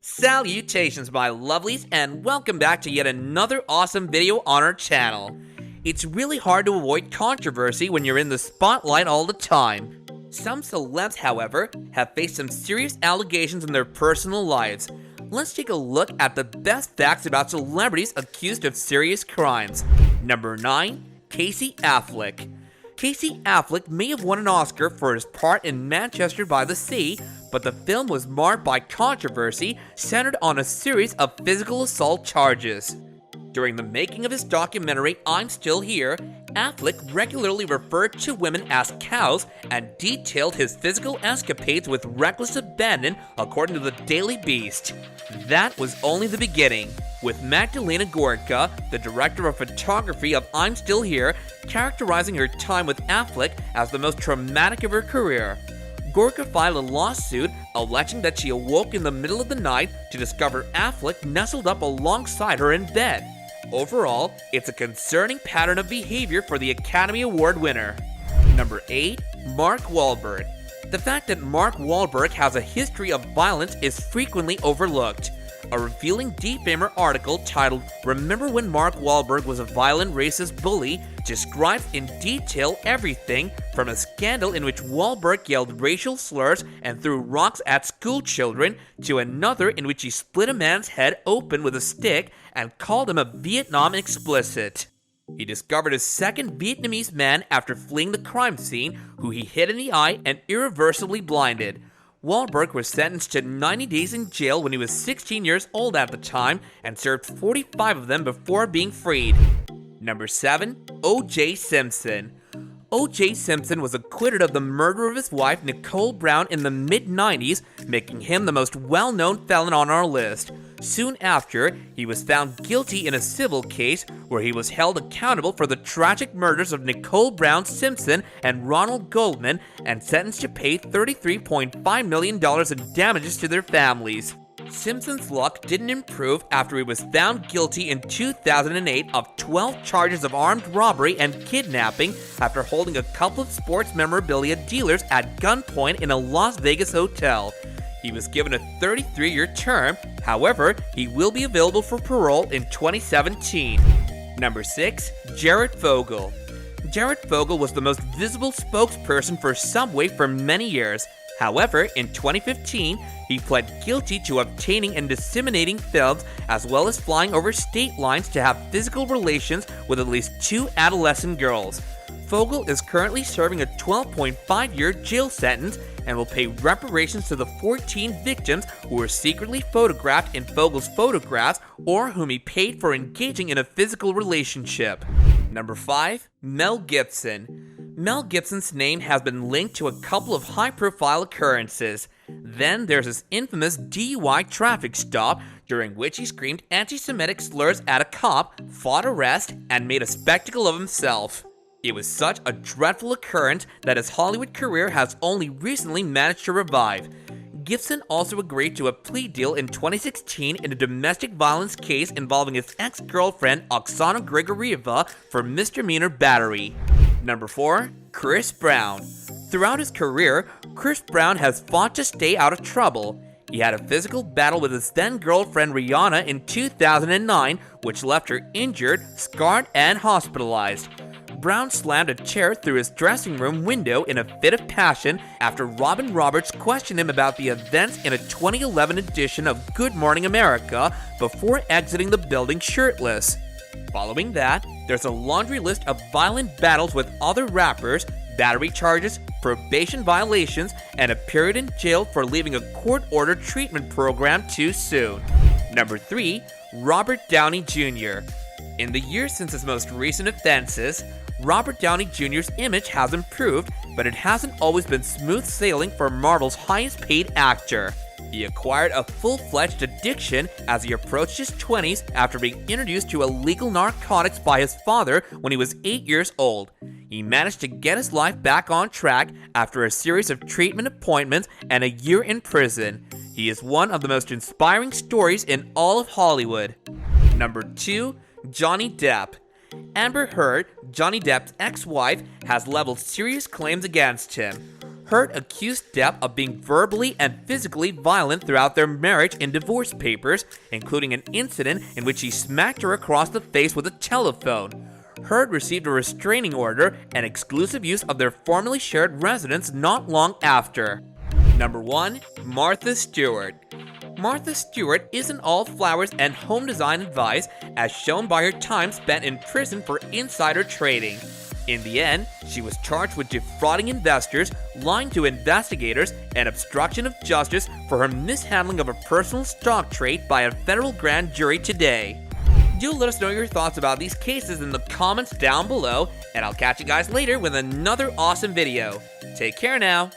Salutations my lovelies, and welcome back to yet another awesome video on our channel. It's really hard to avoid controversy when you're in the spotlight all the time. Some celebs, however, have faced some serious allegations in their personal lives. Let's take a look at the best facts about celebrities accused of serious crimes. Number 9. Casey Affleck. Casey Affleck may have won an Oscar for his part in Manchester by the Sea, but the film was marred by controversy centered on a series of physical assault charges. During the making of his documentary I'm Still Here, Affleck regularly referred to women as cows and detailed his physical escapades with reckless abandon, according to the Daily Beast. That was only the beginning, with Magdalena Gorka, the director of photography of I'm Still Here, characterizing her time with Affleck as the most traumatic of her career. Gorka filed a lawsuit alleging that she awoke in the middle of the night to discover Affleck nestled up alongside her in bed. Overall, it's a concerning pattern of behavior for the Academy Award winner. Number 8. Mark Wahlberg. The fact that Mark Wahlberg has a history of violence is frequently overlooked. A revealing Defamer article titled "Remember When Mark Wahlberg Was a Violent Racist Bully" describes in detail everything from a scandal in which Wahlberg yelled racial slurs and threw rocks at school children to another in which he split a man's head open with a stick and called him a Vietnam explicit. He discovered a second Vietnamese man after fleeing the crime scene, who he hit in the eye and irreversibly blinded. Wahlberg was sentenced to 90 days in jail when he was 16 years old at the time and served 45 of them before being freed. Number 7. O.J. Simpson. O.J. Simpson was acquitted of the murder of his wife Nicole Brown in the mid-90s, making him the most well-known felon on our list. Soon after, he was found guilty in a civil case where he was held accountable for the tragic murders of Nicole Brown Simpson and Ronald Goldman and sentenced to pay $33.5 million in damages to their families. Simpson's luck didn't improve after he was found guilty in 2008 of 12 charges of armed robbery and kidnapping after holding a couple of sports memorabilia dealers at gunpoint in a Las Vegas hotel. He was given a 33-year term, however, he will be available for parole in 2017. Number 6. Jarrod Vogel. Jarrod Vogel was the most visible spokesperson for Subway for many years. However, in 2015, he pled guilty to obtaining and disseminating films as well as flying over state lines to have physical relations with at least 2 adolescent girls. Vogel is currently serving a 12.5-year jail sentence and will pay reparations to the 14 victims who were secretly photographed in Vogel's photographs or whom he paid for engaging in a physical relationship. Number 5. Mel Gibson. Mel Gibson's name has been linked to a couple of high-profile occurrences. Then there's his infamous DUI traffic stop, during which he screamed anti-Semitic slurs at a cop, fought arrest, and made a spectacle of himself. It was such a dreadful occurrence that his Hollywood career has only recently managed to revive. Gibson also agreed to a plea deal in 2016 in a domestic violence case involving his ex-girlfriend Oksana Grigorieva for misdemeanor battery. Number 4. Chris Brown. Throughout his career, Chris Brown has fought to stay out of trouble. He had a physical battle with his then-girlfriend Rihanna in 2009, which left her injured, scarred, and hospitalized. Brown slammed a chair through his dressing room window in a fit of passion after Robin Roberts questioned him about the events in a 2011 edition of Good Morning America before exiting the building shirtless. Following that, there's a laundry list of violent battles with other rappers, battery charges, probation violations, and a period in jail for leaving a court-ordered treatment program too soon. Number 3. Robert Downey Jr. In the years since his most recent offenses, Robert Downey Jr.'s image has improved, but it hasn't always been smooth sailing for Marvel's highest-paid actor. He acquired a full-fledged addiction as he approached his 20s after being introduced to illegal narcotics by his father when he was 8 years old. He managed to get his life back on track after a series of treatment appointments and a year in prison. He is one of the most inspiring stories in all of Hollywood. Number 2. Johnny Depp. Amber Heard, Johnny Depp's ex-wife, has leveled serious claims against him. Heard accused Depp of being verbally and physically violent throughout their marriage in divorce papers, including an incident in which he smacked her across the face with a telephone. Heard received a restraining order and exclusive use of their formerly shared residence not long after. Number 1. Martha Stewart. Martha Stewart isn't all flowers and home design advice, as shown by her time spent in prison for insider trading. In the end, she was charged with defrauding investors, lying to investigators, and obstruction of justice for her mishandling of a personal stock trade by a federal grand jury today. Do let us know your thoughts about these cases in the comments down below, and I'll catch you guys later with another awesome video. Take care now.